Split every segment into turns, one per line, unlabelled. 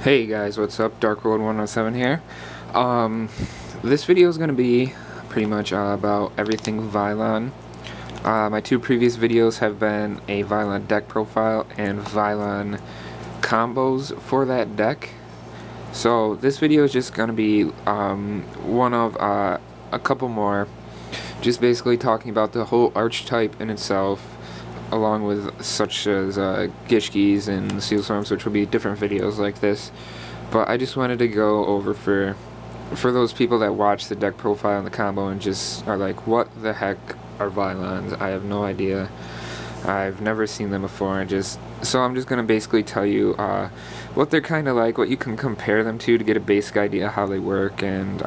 Hey guys, what's up? DarkRoad107 here. This video is going to be pretty much about everything Vylon. My two previous videos have been a Vylon deck profile and Vylon combos for that deck. So this video is just going to be one of a couple more, just basically talking about the whole archetype in itself, along with such as Gishkis and Seal Storms, which will be different videos like this. But I just wanted to go over for those people that watch the deck profile and the combo and just are like, what the heck are Vylons? I have no idea. I've never seen them before. So I'm just gonna basically tell you what they're kind of like, what you can compare them to get a basic idea how they work, and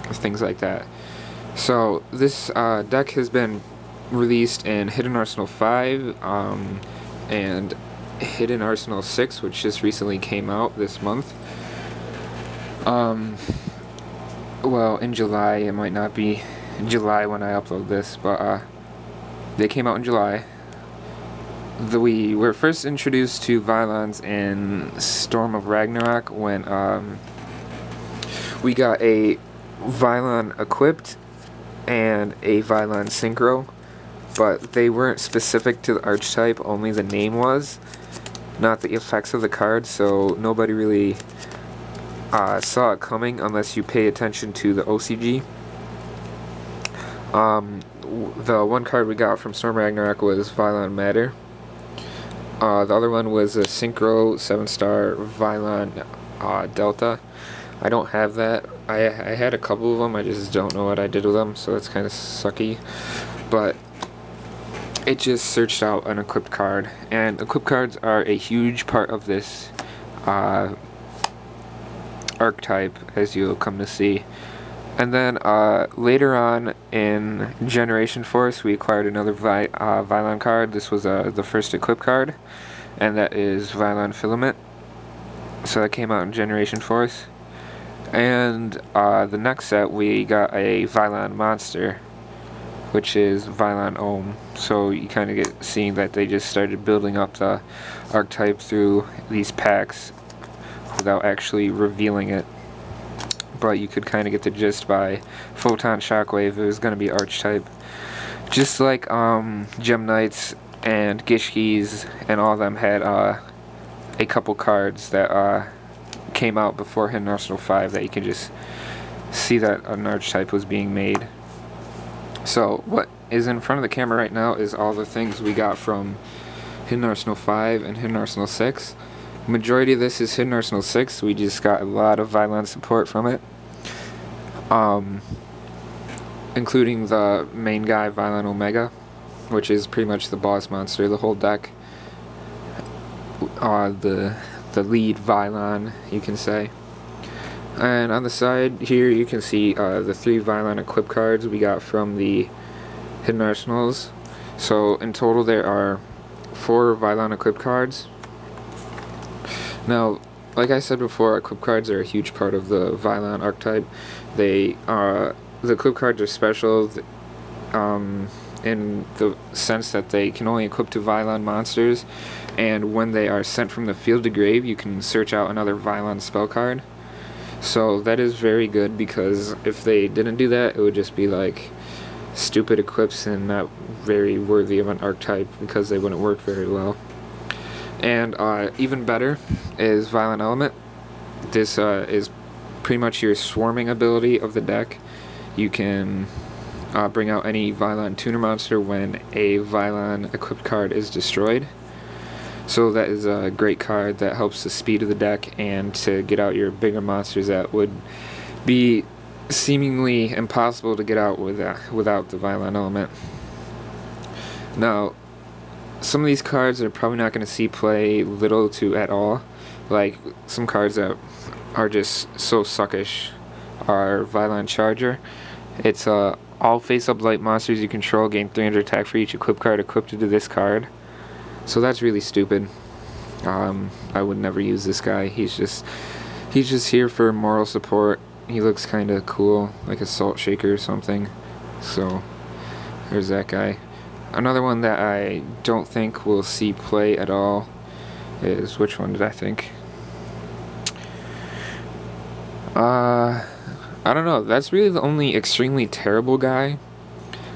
things like that. So this deck has been released in Hidden Arsenal 5 and Hidden Arsenal 6, which just recently came out this month. Well, in July. It might not be in July when I upload this, but they came out in July. We were first introduced to Vylons in Storm of Ragnarok when we got a Vylon equipped and a Vylon synchro, but they weren't specific to the archetype, only the name was, not the effects of the cards, so nobody really saw it coming unless you pay attention to the OCG. The one card we got from Storm Ragnarok was Vylon Matter. The other one was a Synchro 7-star Vylon Delta. I don't have that. I had a couple of them, I just don't know what I did with them, so that's kind of sucky. But it just searched out an equipped card, and equipped cards are a huge part of this archetype, as you'll come to see. And then later on in Generation Force, we acquired another Vylon card. This was the first equipped card, and that is Vylon Filament. So that came out in Generation Force. And the next set, we got a Vylon Monster, which is Vylon Ohm. So you kind of get seeing that they just started building up the archetype through these packs without actually revealing it. But you could kind of get the gist by Photon Shockwave. It was going to be archetype. Just like Gem Knights and Gishkis and all of them had a couple cards that came out before Hidden Arsenal 5 that you can just see that an archetype was being made. So what is in front of the camera right now is all the things we got from Hidden Arsenal 5 and Hidden Arsenal 6. Majority of this is Hidden Arsenal 6. We just got a lot of Vylon support from it, including the main guy, Vylon Omega, which is pretty much the boss monster of the whole deck. The lead Vylon, you can say. And on the side here you can see the 3 Vylon equipped cards we got from the Hidden Arsenals. So in total there are 4 Vylon equipped cards. Now, like I said before, equipped cards are a huge part of the Vylon archetype. The equipped cards are special in the sense that they can only equip to Vylon monsters, and when they are sent from the field to grave, you can search out another Vylon spell card. So that is very good, because if they didn't do that, it would just be like stupid equips and not very worthy of an archetype, because they wouldn't work very well. And even better is Vylon Element. This is pretty much your swarming ability of the deck. You can bring out any Vylon tuner monster when a Vylon equipped card is destroyed. So that is a great card that helps the speed of the deck and to get out your bigger monsters that would be seemingly impossible to get out without the Vylon Element. Now, some of these cards are probably not going to see play little to at all. Like some cards that are just so suckish are Vylon Charger. It's all face-up light monsters you control gain 300 attack for each equipped card equipped to this card. So that's really stupid. I would never use this guy. He's just here for moral support. He looks kind of cool, like a salt shaker or something. So there's that guy. Another one that I don't think will see play at all is, which one did I think? I don't know. That's really the only extremely terrible guy.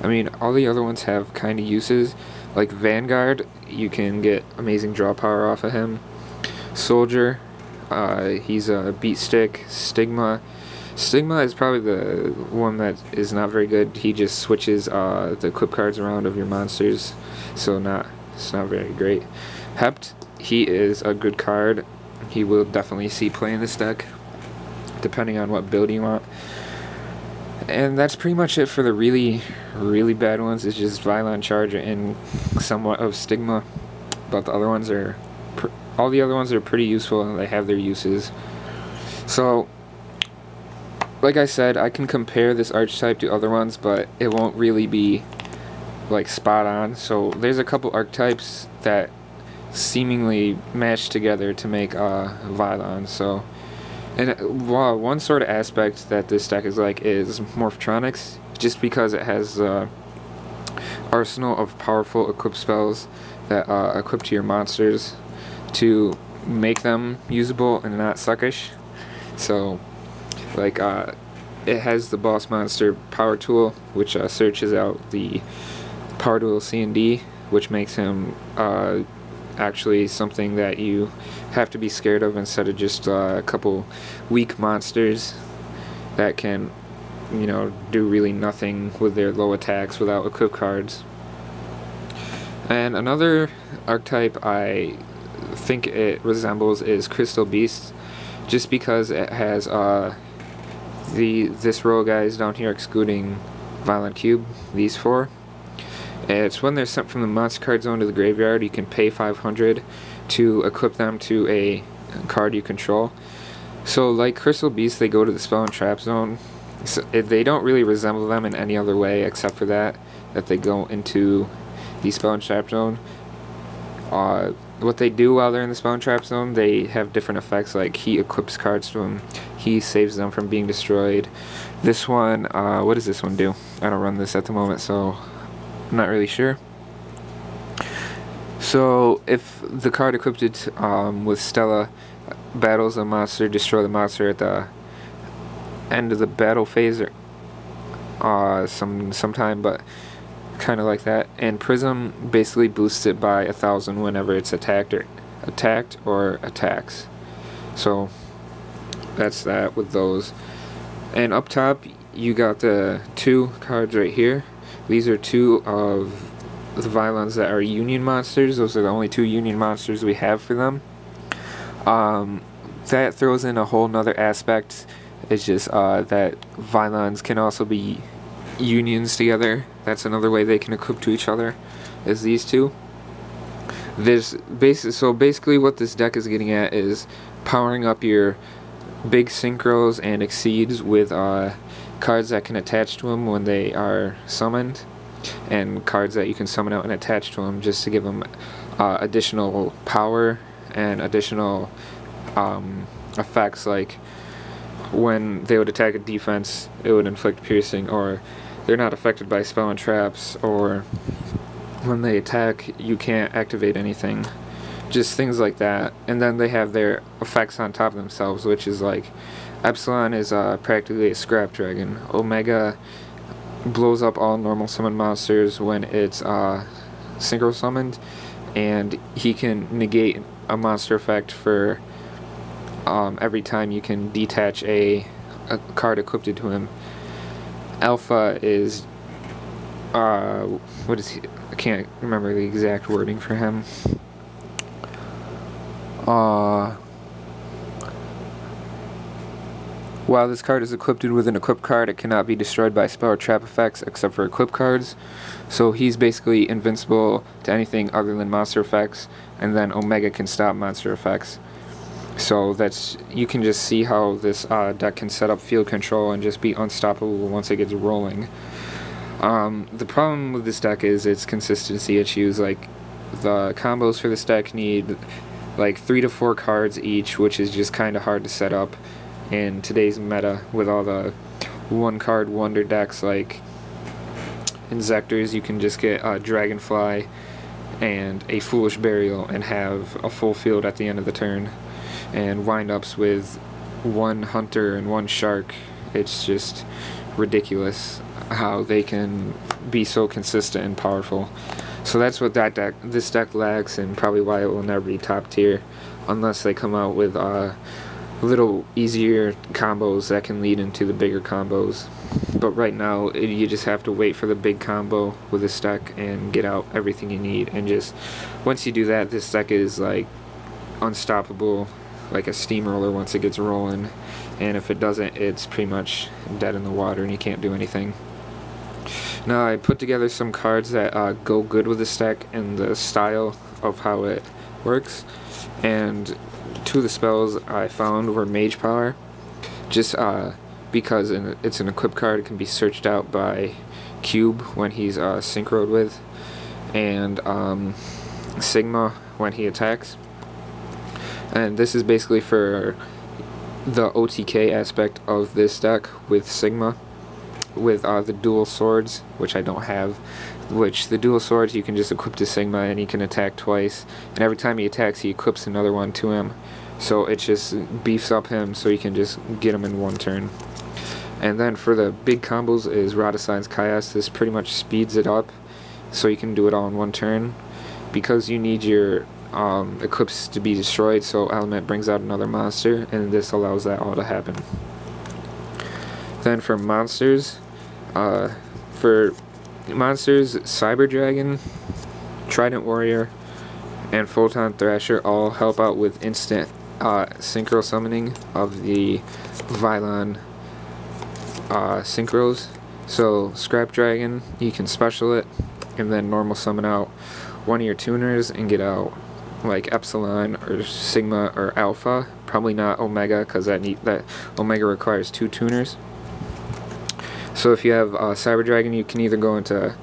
I mean, all the other ones have kind of uses. Like Vanguard, you can get amazing draw power off of him. Soldier, he's a beat stick. Stigma is probably the one that is not very good. He just switches the equip cards around of your monsters, so it's not very great. Hept, he is a good card. He will definitely see play in this deck, depending on what build you want. And that's pretty much it for the really, really bad ones. It's just Vylon, Charge, and somewhat of Stigma. But the other ones are, all the other ones are pretty useful, and they have their uses. So, like I said, I can compare this archetype to other ones, but it won't really be like spot on. So there's a couple archetypes that seemingly match together to make Vylon. So. And one sort of aspect that this deck is like is Morphtronics, just because it has arsenal of powerful equip spells that equip to your monsters to make them usable and not suckish. So, like, it has the boss monster power tool, which searches out the power tool C&D, which makes him actually something that you have to be scared of instead of just a couple weak monsters that can, you know, do really nothing with their low attacks without equip cards. And another archetype I think it resembles is Crystal Beast, just because it has this row of guys down here excluding Violent Cube, these four. It's when they're sent from the monster card zone to the graveyard, you can pay 500 to equip them to a card you control. So like Crystal Beast, they go to the spell and trap zone. So they don't really resemble them in any other way except for that they go into the spell and trap zone. What they do while they're in the spell and trap zone, they have different effects, like he equips cards to them, he saves them from being destroyed. This one, what does this one do? I don't run this at the moment, so I'm not really sure. So if the card equipped with Stella battles a monster, destroy the monster at the end of the battle phase or sometime, but kind of like that. And Prism basically boosts it by 1,000 whenever it's attacked or attacks. So that's that with those. And up top you got the two cards right here. These are two of the Vylons that are Union monsters. Those are the only two Union monsters we have for them. That throws in a whole nother aspect. It's just that Vylons can also be unions together. That's another way they can equip to each other, is these two. So basically what this deck is getting at is powering up your big synchros and exceeds with cards that can attach to them when they are summoned, and cards that you can summon out and attach to them just to give them additional power and additional effects, like when they would attack a defense, it would inflict piercing, or they're not affected by spell and traps, or when they attack you can't activate anything, just things like that. And then they have their effects on top of themselves, which is like Epsilon is practically a scrap dragon. Omega blows up all normal summon monsters when it's synchro summoned, and he can negate a monster effect for every time you can detach a card equipped to him. Alpha is what is he? I can't remember the exact wording for him. While this card is equipped with an equip card, it cannot be destroyed by spell or trap effects except for equip cards. So he's basically invincible to anything other than monster effects, and then Omega can stop monster effects. So you can just see how this deck can set up field control and just be unstoppable once it gets rolling. The problem with this deck is its consistency issues. Like, the combos for this deck need like 3 to 4 cards each, which is just kind of hard to set up in today's meta with all the one card wonder decks like Inzectors. You can just get a Dragonfly and a Foolish Burial and have a full field at the end of the turn, and wind-ups with one hunter and one shark. It's just ridiculous how they can be so consistent and powerful. So that's what this deck lacks, and probably why it will never be top tier unless they come out with little easier combos that can lead into the bigger combos. But right now you just have to wait for the big combo with this deck and get out everything you need, and just once you do that, this deck is like unstoppable, like a steamroller once it gets rolling, and if it doesn't, it's pretty much dead in the water and you can't do anything. Now I put together some cards that go good with this deck and the style of how it works, and two of the spells I found were Mage Power, just because it's an equip card. It can be searched out by Cube when he's synchroed with, and Sigma when he attacks. And this is basically for the OTK aspect of this deck with Sigma, with the dual swords, which I don't have. Which the dual swords you can just equip to Sigma and he can attack twice, and every time he attacks he equips another one to him, so it just beefs up him so you can just get him in one turn. And then for the big combos is Rodasine's Chaos. This pretty much speeds it up so you can do it all in one turn, because you need your equips to be destroyed, so Element brings out another monster, and this allows that all to happen. Then for monsters, Cyber Dragon, Trident Warrior, and Photon Thrasher all help out with instant synchro summoning of the Vylon synchros. So Scrap Dragon, you can special it and then normal summon out one of your tuners and get out like Epsilon or Sigma or Alpha. Probably not Omega, because that Omega requires 2 tuners. So if you have Cyber Dragon, you can either go into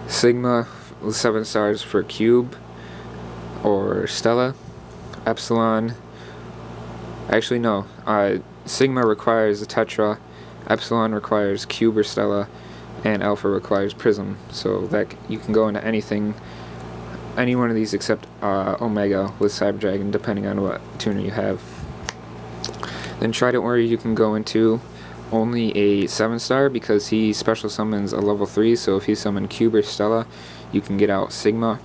Sigma with 7 stars for Cube or Stella. Epsilon, actually no, Sigma requires a Tetra, Epsilon requires Cube or Stella, and Alpha requires Prism. So that you can go into anything, any one of these except Omega with Cyber Dragon, depending on what tuner you have. Then Trident Warrior you can go into only a 7-star, because he special summons a level 3, so if you summon Cube or Stella you can get out Sigma,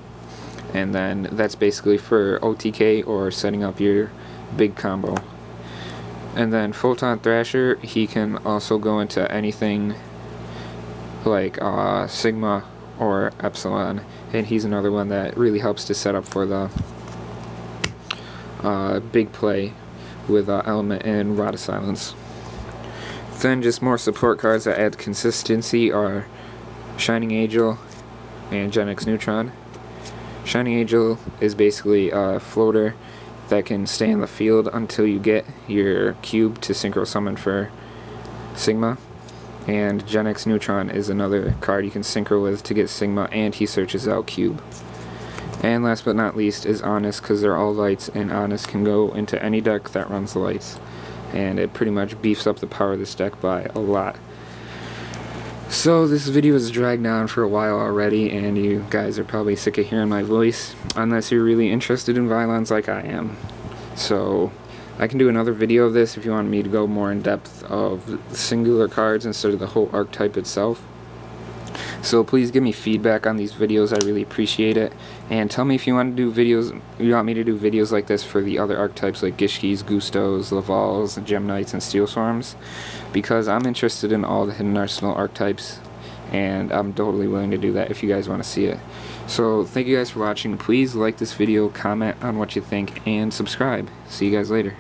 and then that's basically for OTK or setting up your big combo. And then Photon Thrasher, he can also go into anything like Sigma or Epsilon, and he's another one that really helps to set up for the big play with Element and Rod of Silence. Then just more support cards that add consistency are Shining Angel and Gen X Neutron. Shining Angel is basically a floater that can stay in the field until you get your cube to synchro summon for Sigma. And Gen X Neutron is another card you can synchro with to get Sigma, and he searches out cube. And last but not least is Honest, because they're all lights, and Honest can go into any deck that runs the lights, and it pretty much beefs up the power of this deck by a lot. So this video has dragged on for a while already, and you guys are probably sick of hearing my voice, unless you're really interested in Vylons like I am. So I can do another video of this if you want me to go more in depth of singular cards instead of the whole archetype itself. So please give me feedback on these videos, I really appreciate it. And tell me if you want to do videos, you want me to do videos like this for the other archetypes like Gishkis, Gustos, Lavals, Gem Knights, and Steel Swarms. Because I'm interested in all the Hidden Arsenal archetypes, and I'm totally willing to do that if you guys want to see it. So thank you guys for watching. Please like this video, comment on what you think, and subscribe. See you guys later.